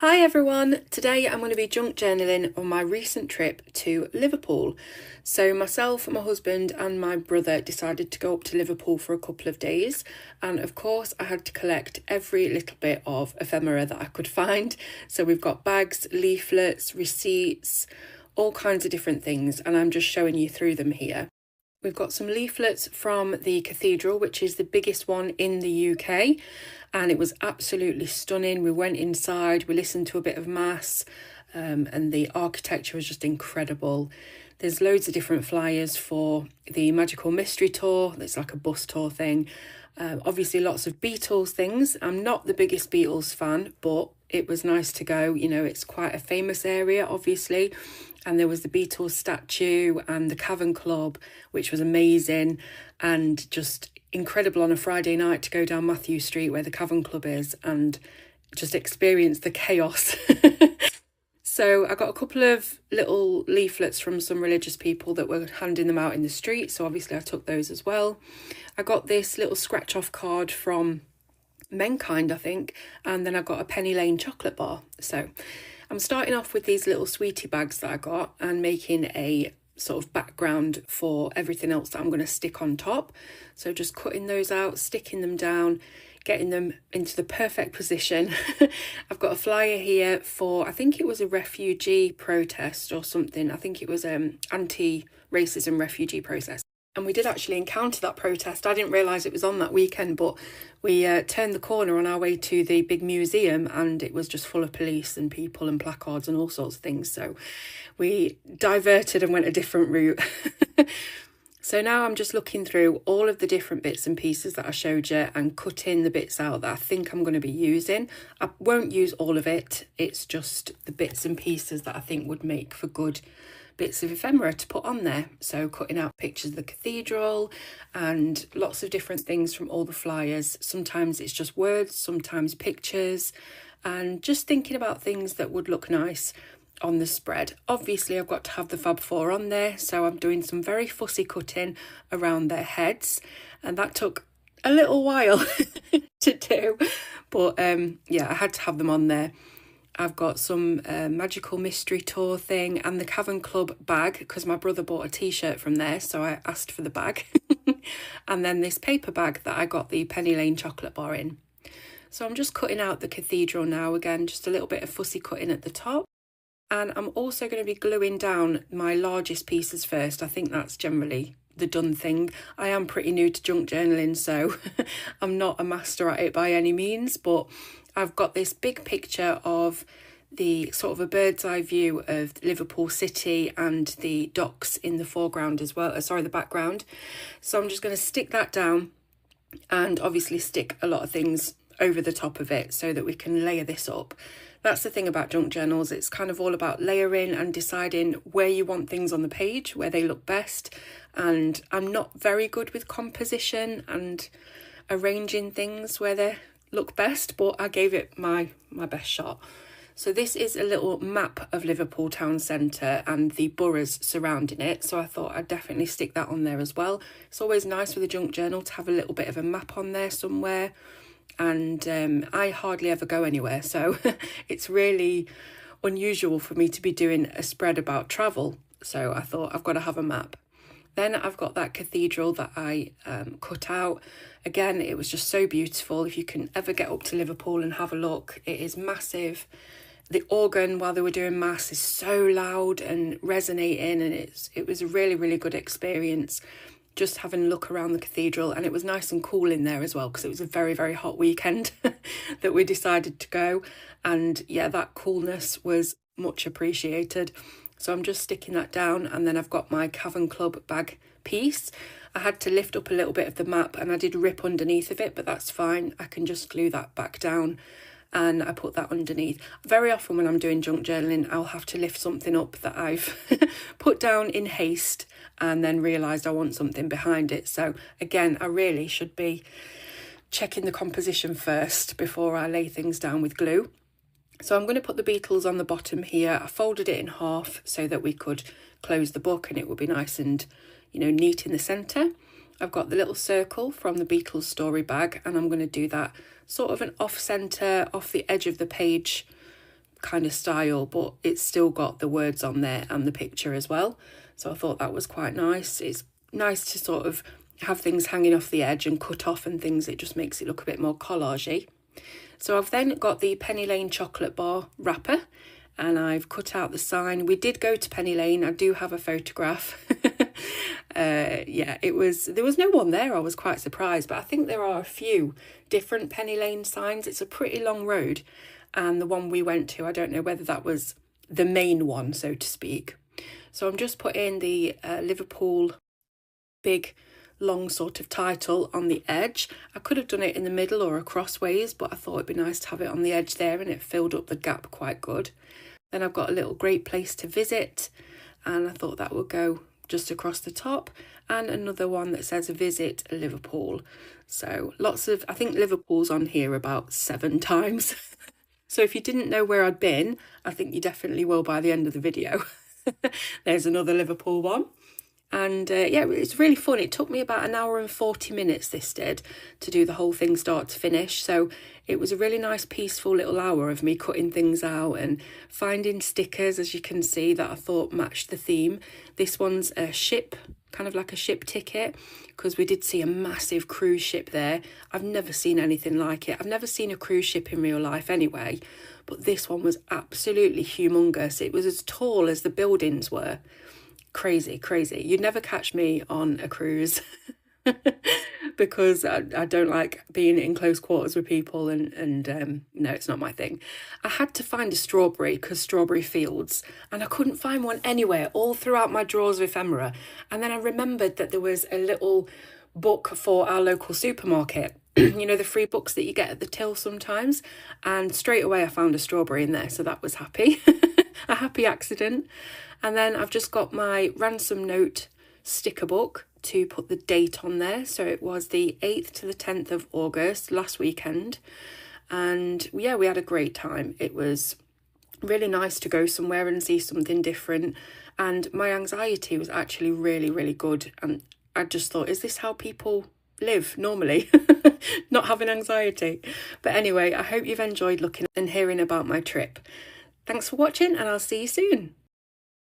Hi everyone, today I'm going to be junk journaling on my recent trip to Liverpool. So myself, my husband and my brother decided to go up to Liverpool for a couple of days, and of course I had to collect every little bit of ephemera that I could find. So we've got bags, leaflets, receipts, all kinds of different things, and I'm just showing you through them here. We've got some leaflets from the cathedral, which is the biggest one in the UK, and it was absolutely stunning. We went inside, we listened to a bit of mass, and the architecture was just incredible. There's loads of different flyers for the Magical Mystery Tour. It's like a bus tour thing. Obviously lots of Beatles things. I'm not the biggest Beatles fan, but it was nice to go. You know, it's quite a famous area, obviously. And there was the Beatles statue and the Cavern Club, which was amazing and just incredible on a Friday night to go down Matthew Street where the Cavern Club is and just experience the chaos. So I got a couple of little leaflets from some religious people that were handing them out in the street. So obviously I took those as well. I got this little scratch off card from Menkind, I think. And then I got a Penny Lane chocolate bar. So I'm starting off with these little sweetie bags that I got and making a sort of background for everything else that I'm going to stick on top. So just cutting those out, sticking them down, getting them into the perfect position. I've got a flyer here for, I think it was a refugee protest or something. I think it was anti-racism refugee protest. And we did actually encounter that protest. I didn't realise it was on that weekend, but we turned the corner on our way to the big museum and it was just full of police and people and placards and all sorts of things. So we diverted and went a different route. So now I'm just looking through all of the different bits and pieces that I showed you and cutting the bits out that I think I'm going to be using. I won't use all of it. It's just the bits and pieces that I think would make for good bits of ephemera to put on there. So cutting out pictures of the cathedral and lots of different things from all the flyers. Sometimes it's just words, sometimes pictures, and just thinking about things that would look nice on the spread. Obviously I've got to have the Fab Four on there, so I'm doing some very fussy cutting around their heads, and that took a little while to do, but yeah, I had to have them on there. I've got some Magical Mystery Tour thing and the Cavern Club bag because my brother bought a t-shirt from there, so I asked for the bag. And then this paper bag that I got the Penny Lane chocolate bar in. So I'm just cutting out the cathedral now, again just a little bit of fussy cutting at the top. And I'm also going to be gluing down my largest pieces first. I think that's generally the done thing. I am pretty new to junk journaling, so I'm not a master at it by any means, but I've got this big picture of the sort of a bird's eye view of Liverpool City and the docks in the foreground as well, the background. So I'm just going to stick that down and obviously stick a lot of things over the top of it so that we can layer this up. That's the thing about junk journals, it's kind of all about layering and deciding where you want things on the page, where they look best. And I'm not very good with composition and arranging things where they look best, but I gave it my best shot. So this is a little map of Liverpool town centre and the boroughs surrounding it, so I thought I'd definitely stick that on there as well. It's always nice with a junk journal to have a little bit of a map on there somewhere, and I hardly ever go anywhere, so it's really unusual for me to be doing a spread about travel, so I thought I've got to have a map. Then I've got that cathedral that I cut out. Again, it was just so beautiful. If you can ever get up to Liverpool and have a look, it is massive. The organ while they were doing mass is so loud and resonating, and it was a really, really good experience just having a look around the cathedral. And it was nice and cool in there as well because it was a very, very hot weekend that we decided to go. And yeah, that coolness was much appreciated. So I'm just sticking that down, and then I've got my Cavern Club bag piece. I had to lift up a little bit of the map and I did rip underneath of it, but that's fine. I can just glue that back down and I put that underneath. Very often when I'm doing junk journaling, I'll have to lift something up that I've put down in haste and then realised I want something behind it. So again, I really should be checking the composition first before I lay things down with glue. So I'm going to put the Beatles on the bottom here. I folded it in half so that we could close the book and it would be nice and, you know, neat in the centre. I've got the little circle from the Beatles story bag, and I'm going to do that sort of an off-centre, off the edge of the page kind of style, but it's still got the words on there and the picture as well. So I thought that was quite nice. It's nice to sort of have things hanging off the edge and cut off and things. It just makes it look a bit more collagey. So I've then got the Penny Lane chocolate bar wrapper, and I've cut out the sign. We did go to Penny Lane. I do have a photograph. Yeah, there was no one there. I was quite surprised, but I think there are a few different Penny Lane signs. It's a pretty long road, and the one we went to, I don't know whether that was the main one, so to speak. So I'm just putting the Liverpool big long sort of title on the edge. I could have done it in the middle or crossways, but I thought it'd be nice to have it on the edge there, and it filled up the gap quite good. Then I've got a little great place to visit, and I thought that would go just across the top, and another one that says visit Liverpool. So lots of, I think Liverpool's on here about 7 times. So if you didn't know where I'd been, I think you definitely will by the end of the video. There's another Liverpool one. And yeah, it's really fun. It took me about 1 hour and 40 minutes, this did, to do the whole thing start to finish. So it was a really nice, peaceful little hour of me cutting things out and finding stickers, as you can see, that I thought matched the theme. This one's a ship, kind of like a ship ticket, because we did see a massive cruise ship there. I've never seen anything like it. I've never seen a cruise ship in real life anyway, but this one was absolutely humongous. It was as tall as the buildings were. Crazy, crazy. You'd never catch me on a cruise because I don't like being in close quarters with people, and no, it's not my thing. I had to find a strawberry because strawberry fields, and I couldn't find one anywhere all throughout my drawers of ephemera. And then I remembered that there was a little book for our local supermarket. You know, the free books that you get at the till sometimes, and straight away I found a strawberry in there, so that was happy. A happy accident. And then I've just got my ransom note sticker book to put the date on there. So it was the 8th to the 10th of August, last weekend. And yeah, we had a great time. It was really nice to go somewhere and see something different. And my anxiety was actually really, really good. And I just thought, is this how people live normally? Not having anxiety. But anyway, I hope you've enjoyed looking and hearing about my trip. Thanks for watching, and I'll see you soon.